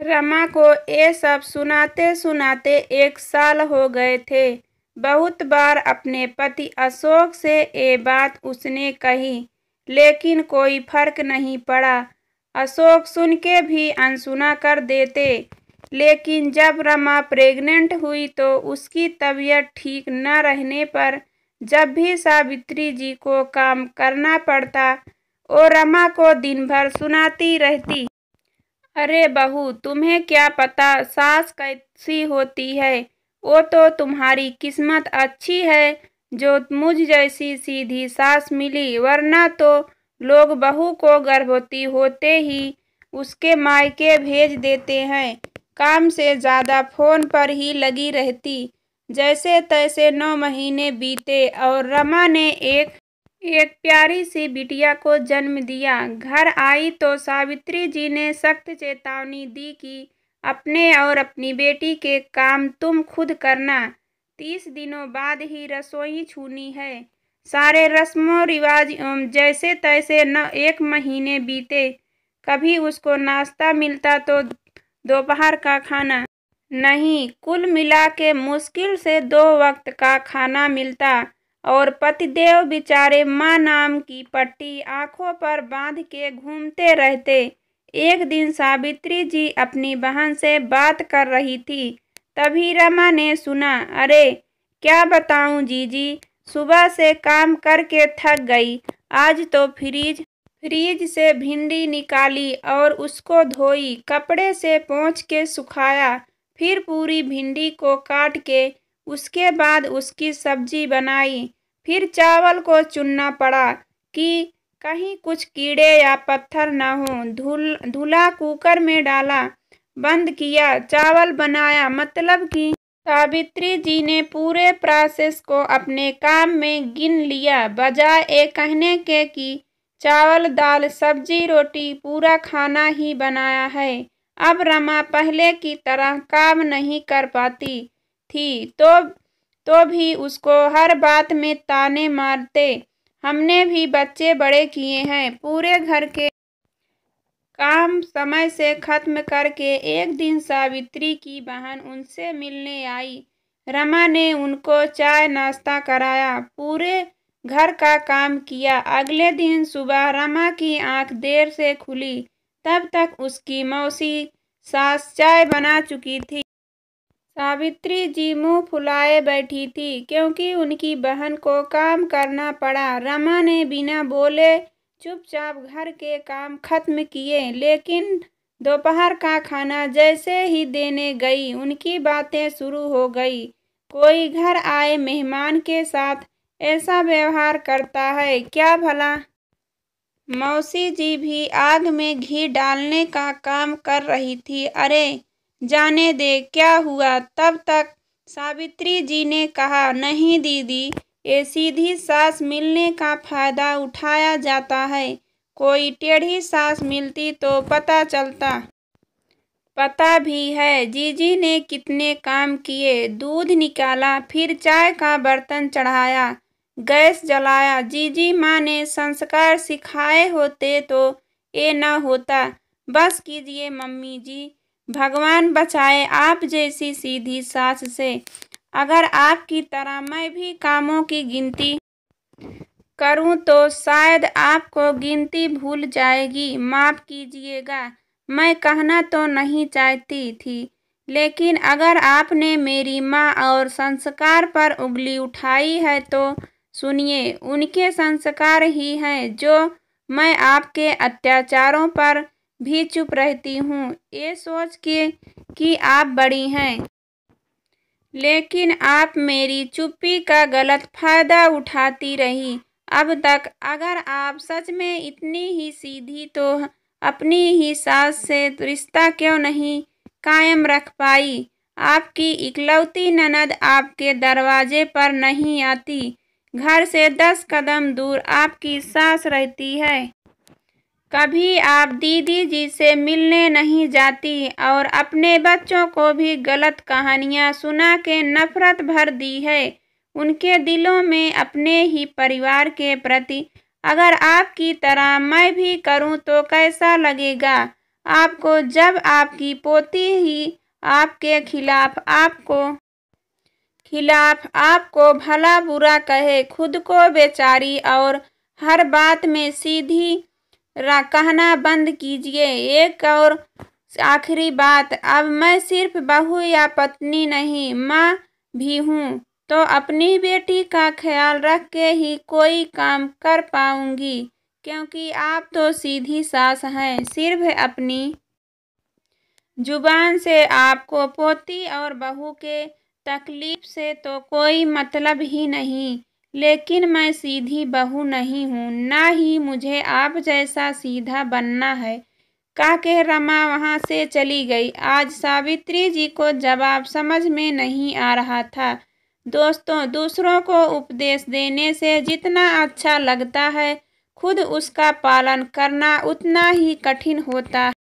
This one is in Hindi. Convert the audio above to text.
रमा को ये सब सुनाते सुनाते 1 साल हो गए थे। बहुत बार अपने पति अशोक से ये बात उसने कही, लेकिन कोई फर्क नहीं पड़ा। अशोक सुन के भी अनसुना कर देते। लेकिन जब रमा प्रेग्नेंट हुई तो उसकी तबीयत ठीक न रहने पर जब भी सावित्री जी को काम करना पड़ता, वो रमा को दिन भर सुनाती रहती। अरे बहू, तुम्हें क्या पता सास कैसी होती है। वो तो तुम्हारी किस्मत अच्छी है जो मुझ जैसी सीधी सास मिली, वरना तो लोग बहू को गर्भवती होते ही उसके मायके भेज देते हैं। काम से ज्यादा फोन पर ही लगी रहती। जैसे तैसे 9 महीने बीते और रमा ने एक प्यारी सी बिटिया को जन्म दिया। घर आई तो सावित्री जी ने सख्त चेतावनी दी कि अपने और अपनी बेटी के काम तुम खुद करना। 30 दिनों बाद ही रसोई छूनी है। सारे रस्मों रिवाज जैसे तैसे 1 महीने बीते। कभी उसको नाश्ता मिलता तो दोपहर का खाना नहीं, कुल मिला के मुश्किल से 2 वक्त का खाना मिलता। और पतिदेव बेचारे माँ नाम की पट्टी आंखों पर बांध के घूमते रहते। एक दिन सावित्री जी अपनी बहन से बात कर रही थी, तभी रमा ने सुना। अरे क्या बताऊं जीजी, सुबह से काम करके थक गई। आज तो फ्रीज से भिंडी निकाली और उसको धोई, कपड़े से पोंछ के सुखाया, फिर पूरी भिंडी को काट के उसके बाद उसकी सब्जी बनाई। फिर चावल को चुनना पड़ा कि कहीं कुछ कीड़े या पत्थर न हो। धुला, कुकर में डाला, बंद किया, चावल बनाया। मतलब कि सावित्री जी ने पूरे प्रोसेस को अपने काम में गिन लिया, बजाय ये कहने के कि चावल दाल सब्जी रोटी पूरा खाना ही बनाया है। अब रमा पहले की तरह काम नहीं कर पाती थी तो भी उसको हर बात में ताने मारते। हमने भी बच्चे बड़े किए हैं। पूरे घर के काम समय से खत्म करके एक दिन सावित्री की बहन उनसे मिलने आई। रमा ने उनको चाय नाश्ता कराया, पूरे घर का काम किया। अगले दिन सुबह रमा की आंख देर से खुली, तब तक उसकी मौसी सास चाय बना चुकी थी। सावित्री जी मुंह फुलाए बैठी थी क्योंकि उनकी बहन को काम करना पड़ा। रमा ने बिना बोले चुपचाप घर के काम खत्म किए, लेकिन दोपहर का खाना जैसे ही देने गई उनकी बातें शुरू हो गई। कोई घर आए मेहमान के साथ ऐसा व्यवहार करता है क्या भला। मौसी जी भी आग में घी डालने का काम कर रही थी। अरे जाने दे क्या हुआ। तब तक सावित्री जी ने कहा, नहीं दीदी, ये सीधी सास मिलने का फायदा उठाया जाता है। कोई टेढ़ी सास मिलती तो पता चलता। पता भी है जीजी ने कितने काम किए। दूध निकाला, फिर चाय का बर्तन चढ़ाया, गैस जलाया। जीजी माँ ने संस्कार सिखाए होते तो ये न होता। बस कीजिए मम्मी जी, भगवान बचाए आप जैसी सीधी सास से। अगर आपकी तरह मैं भी कामों की गिनती करूं तो शायद आपको गिनती भूल जाएगी। माफ कीजिएगा, मैं कहना तो नहीं चाहती थी, लेकिन अगर आपने मेरी माँ और संस्कार पर उंगली उठाई है तो सुनिए, उनके संस्कार ही हैं जो मैं आपके अत्याचारों पर भी चुप रहती हूँ, ये सोच के कि आप बड़ी हैं। लेकिन आप मेरी चुप्पी का गलत फायदा उठाती रही अब तक। अगर आप सच में इतनी ही सीधी तो अपनी ही सास से रिश्ता क्यों नहीं कायम रख पाई। आपकी इकलौती ननद आपके दरवाजे पर नहीं आती, घर से 10 कदम दूर आपकी सास रहती है। कभी आप दीदी जी से मिलने नहीं जाती और अपने बच्चों को भी गलत कहानियां सुना के नफरत भर दी है उनके दिलों में अपने ही परिवार के प्रति। अगर आपकी तरह मैं भी करूं तो कैसा लगेगा। आपको, जब आपकी पोती ही आपके खिलाफ आपको भला बुरा कहे, खुद को बेचारी और हर बात में सीधी कहना बंद कीजिए। एक और आखिरी बात, अब मैं सिर्फ बहू या पत्नी नहीं, माँ भी हूँ, तो अपनी बेटी का ख्याल रख के ही कोई काम कर पाऊंगी, क्योंकि आप तो सीधी सास हैं। सिर्फ अपनी जुबान से आपको पोती और बहू के तकलीफ से तो कोई मतलब ही नहीं, लेकिन मैं सीधी बहू नहीं हूँ, ना ही मुझे आप जैसा सीधा बनना है। कह के रमा वहाँ से चली गई। आज सावित्री जी को जवाब समझ में नहीं आ रहा था। दोस्तों, दूसरों को उपदेश देने से जितना अच्छा लगता है, खुद उसका पालन करना उतना ही कठिन होता है।